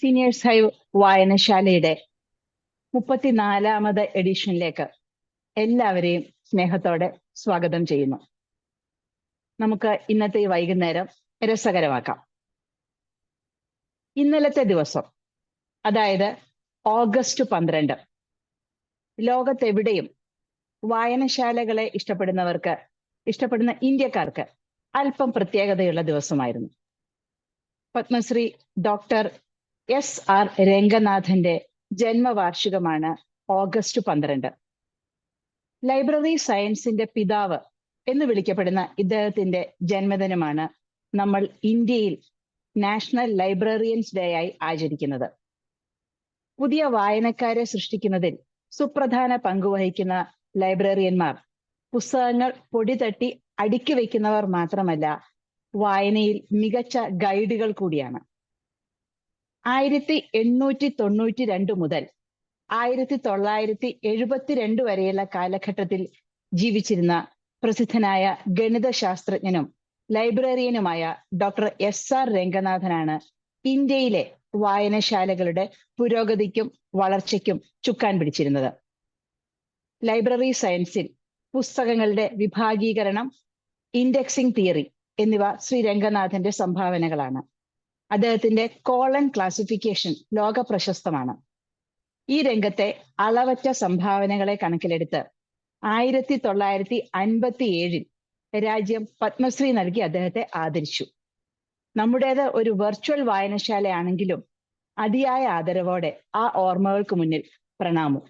Seniors hive വായനശാലയുടെ 34ാമത് എഡിഷനിലേക്ക് എല്ലാവരെയും സ്നേഹത്തോടെ സ്വാഗതം ചെയ്യുന്നു. നമുക്ക് ഇന്നത്തെ ഈ വൈകുന്നേരം രസകരമാക്കാം. ഇന്നലത്തെ ദിവസം, അതായത് ഓഗസ്റ്റ് 12, ലോകത്തെവിടെയും വായനശാലകളെ ഇഷ്ടപ്പെടുന്ന ഇന്ത്യക്കാർക്ക് അല്പം പ്രത്യേകതയുള്ള ദിവസമായിരുന്നു. പത്മശ്രീ ഡോക്ടർ SR രംഗനാഥന്റെ ജന്മവാർഷികമാണ് ഓഗസ്റ്റ് 12. ലൈബ്രറി സയൻസിന്റെ പിതാവ് എന്ന് വിളിക്കപ്പെടുന്ന ഇദ്ദേഹത്തിന്റെ ജന്മദിനമാണ് നമ്മൾ ഇന്ത്യയിൽ നാഷണൽ ലൈബ്രറിയൻസ് ഡേ ആയി ആചരിക്കുന്നത്. പുതിയ വായനക്കാരെ സൃഷ്ടിക്കുന്നതിൽ സുപ്രധാന പങ്കുവഹിക്കുന്ന ലൈബ്രറിയന്മാർ പുസ്തകങ്ങൾ പൊടിതട്ടി അടുക്കി വയ്ക്കുന്നവർ മാത്രമല്ല, വായനയിൽ മികച്ച ഗൈഡുകൾ കൂടിയാണ്. 1892 മുതൽ 1972 വരെയുള്ള കാലഘട്ടത്തിൽ ജീവിച്ചിരുന്ന പ്രസിദ്ധനായ ഗണിതശാസ്ത്രജ്ഞനും ലൈബ്രറിയനുമായ ഡോക്ടർ SR രംഗനാഥനാണ് ഇന്ത്യയിലെ വായനശാലകളുടെ പുരോഗതിക്കും വളർച്ചയ്ക്കും ചുക്കാൻ പിടിച്ചിരുന്നത്. ലൈബ്രറി സയൻസിൽ പുസ്തകങ്ങളുടെ വിഭാഗീകരണം, ഇൻഡെക്സിംഗ് തിയറി എന്നിവ ശ്രീ രംഗനാഥന്റെ സംഭാവനകളാണ്. അദ്ദേഹത്തിന്റെ കോളൻ ക്ലാസിഫിക്കേഷൻ ലോക പ്രശസ്തമാണ്. ഈ രംഗത്തെ അളവറ്റ സംഭാവനകളെ കണക്കിലെടുത്ത് 1957 രാജ്യം പത്മശ്രീ നൽകി അദ്ദേഹത്തെ ആദരിച്ചു. നമ്മുടേത് ഒരു വെർച്വൽ വായനശാലയാണെങ്കിലും അതിയായ ആദരവോടെ ആ ഓർമ്മകൾക്ക് മുന്നിൽ പ്രണാമം.